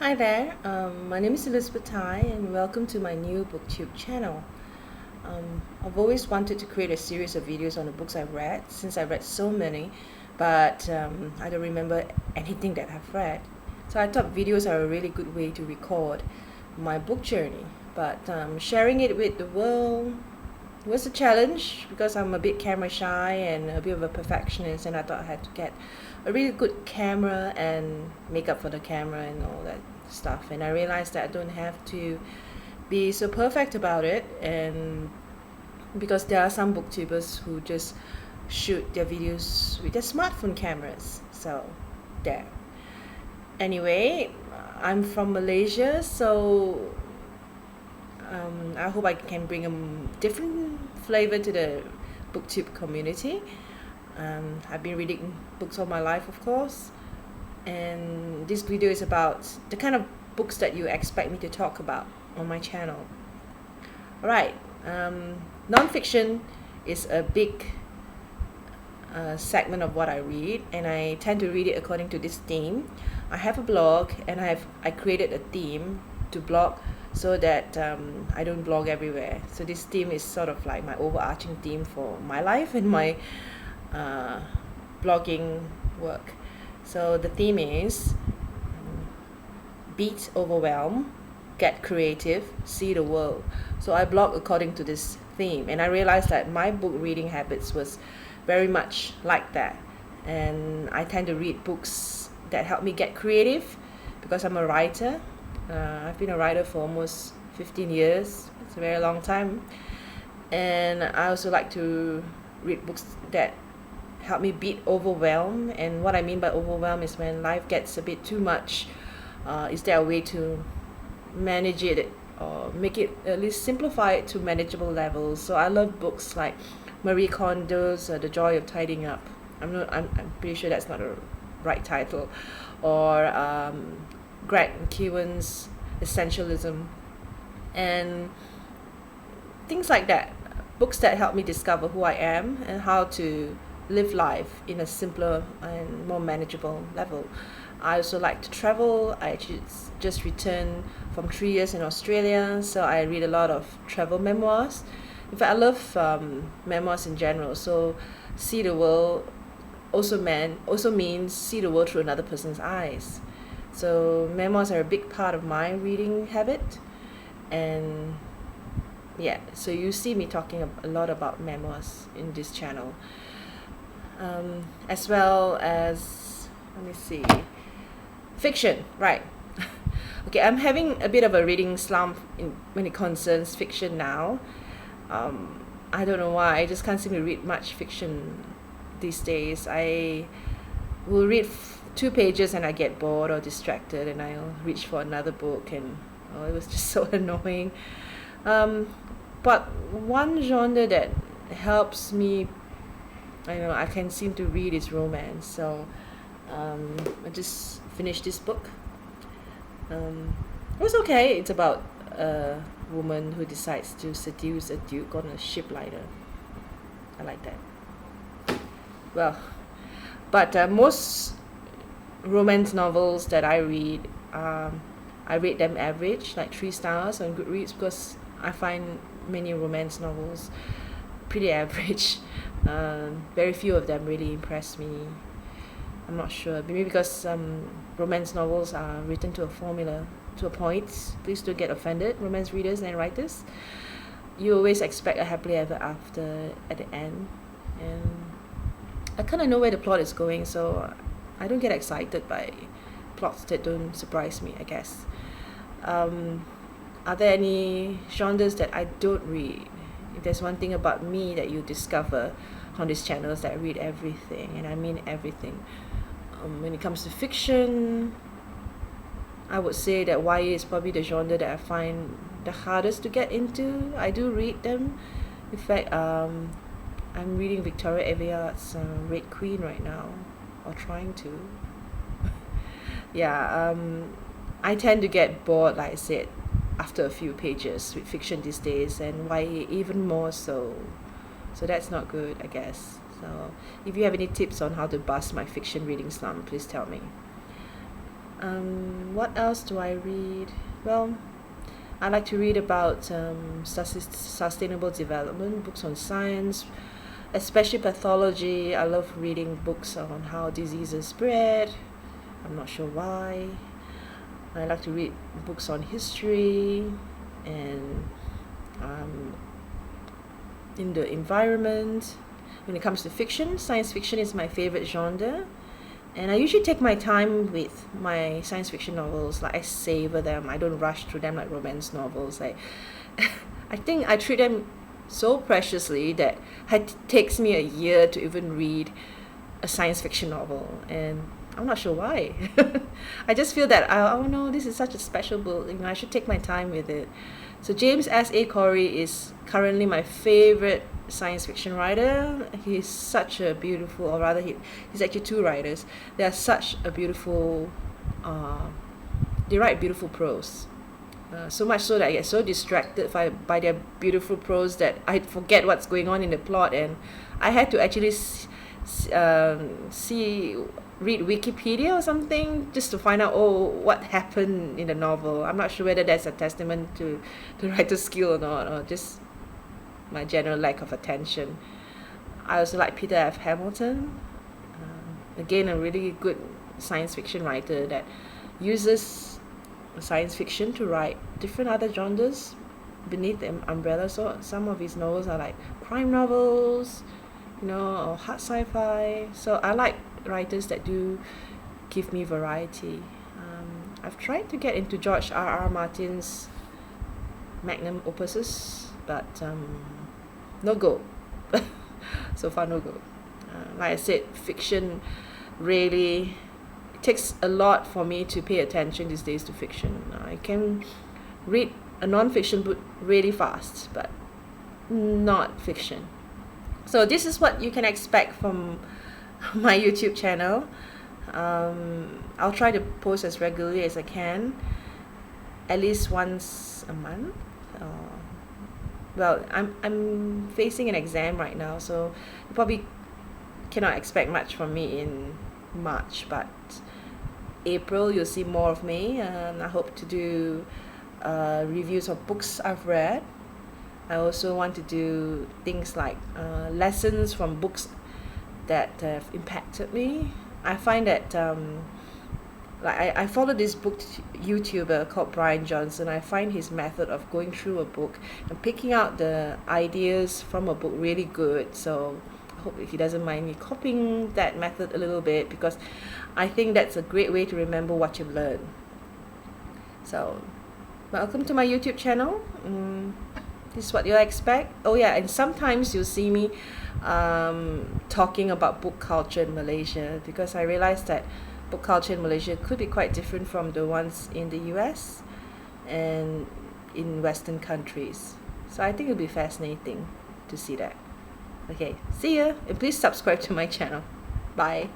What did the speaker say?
Hi there, my name is Elizabeth Tai and welcome to my new booktube channel. I've always wanted to create a series of videos on the books I've read since I've read so many, but I don't remember anything that I've read. So I thought videos are a really good way to record my book journey, but sharing it with the world was a challenge because I'm a bit camera shy and a bit of a perfectionist, and I thought I had to get a really good camera and make up for the camera and all that stuff. And I realized that I don't have to be so perfect about it, and because there are some booktubers who just shoot their videos with their smartphone cameras. So there. Anyway, I'm from Malaysia, so I hope I can bring a different flavor to the booktube community. I've been reading books all my life, of course, and this video is about the kind of books that you expect me to talk about on my channel. Alright, non-fiction is a big segment of what I read, and I tend to read it according to this theme. I have a blog, and I created a theme to blog so that I don't blog everywhere. So this theme is sort of like my overarching theme for my life and my blogging work. So the theme is beat overwhelm, get creative, see the world. So I blog according to this theme, and I realized that my book reading habits was very much like that. And I tend to read books that help me get creative because I'm a writer. I've been a writer for almost 15 years. It's a very long time. And I also like to read books that help me beat overwhelm. And what I mean by overwhelm is when life gets a bit too much. Is there a way to manage it or make it, at least simplify it to manageable levels? So I love books like Marie Kondo's The Joy of Tidying Up. I'm pretty sure that's not a right title. Or Greg McKeown's Essentialism, and things like that. Books that help me discover who I am and how to live life in a simpler and more manageable level. I also like to travel. I actually just returned from 3 years in Australia, so I read a lot of travel memoirs. In fact, I love memoirs in general. So see the world also means see the world through another person's eyes. So memoirs are a big part of my reading habit, and yeah, so you see me talking a lot about memoirs in this channel, as well as, let me see, fiction, right? Okay, I'm having a bit of a reading slump when it concerns fiction now. I don't know why, I just can't seem to read much fiction these days. I will read 2 pages and I get bored or distracted, and I'll reach for another book, and it was just so annoying. But one genre that helps me, I can seem to read is romance. So I just finished this book. It was okay. It's about a woman who decides to seduce a duke on a ship liner. I like that. Well, but most romance novels that I read, I rate them average, like 3 stars on Goodreads, because I find many romance novels pretty average. Very few of them really impress me. I'm not sure, maybe because romance novels are written to a formula, to a point. Please don't get offended, romance readers and writers. You always expect a happily ever after at the end, and I kind of know where the plot is going, so I don't get excited by plots that don't surprise me, I guess. Are there any genres that I don't read? If there's one thing about me that you discover on this channel, is that I read everything, and I mean everything. When it comes to fiction, I would say that YA is probably the genre that I find the hardest to get into. I do read them. In fact, I'm reading Victoria Aveyard's Red Queen right now, or trying to. Yeah, I tend to get bored, like I said, after a few pages with fiction these days, and YA even more so. So that's not good, I guess. So if you have any tips on how to bust my fiction reading slump, please tell me. What else do I read? Well, I like to read about sustainable development, books on science, especially pathology. I love reading books on how diseases spread. I'm not sure why. I like to read books on history and in the environment. When it comes to fiction, science fiction is my favorite genre. And I usually take my time with my science fiction novels. Like I savor them. I don't rush through them like romance novels. Like I think I treat them so preciously that it takes me a year to even read a science fiction novel, and I'm not sure why. I just feel that oh no, this is such a special book. I should take my time with it. So James S.A. Corey is currently my favorite science fiction writer. He's such a beautiful, or rather, he's actually two writers. They are such a beautiful. They write beautiful prose. So much so that I get so distracted by their beautiful prose that I forget what's going on in the plot, and I had to actually read Wikipedia or something just to find out what happened in the novel. I'm not sure whether that's a testament to the writer's skill or not, or just my general lack of attention. I also like Peter F. Hamilton, again a really good science fiction writer that uses science fiction to write different other genres beneath the umbrella. So some of his novels are like crime novels, or hard sci-fi. So I like writers that do give me variety. I've tried to get into George R.R. Martin's magnum opuses, but no go. So far, no go. Like I said, fiction really, it takes a lot for me to pay attention these days to fiction. I can read a non-fiction book really fast, but not fiction. So this is what you can expect from my YouTube channel. I'll try to post as regularly as I can, at least once a month. Well, I'm facing an exam right now, so you probably cannot expect much from me in March, but April you'll see more of me. I hope to do reviews of books I've read. I also want to do things like lessons from books that have impacted me. I find that I follow this book YouTuber called Brian Johnson. I find his method of going through a book and picking out the ideas from a book really good. So I hope he doesn't mind me copying that method a little bit, because I think that's a great way to remember what you've learned. So welcome to my YouTube channel. This is what you'll expect. Oh yeah, and sometimes you'll see me talking about book culture in Malaysia, because I realized that book culture in Malaysia could be quite different from the ones in the US and in Western countries. So I think it'll be fascinating to see that. Okay, see ya, and please subscribe to my channel. Bye.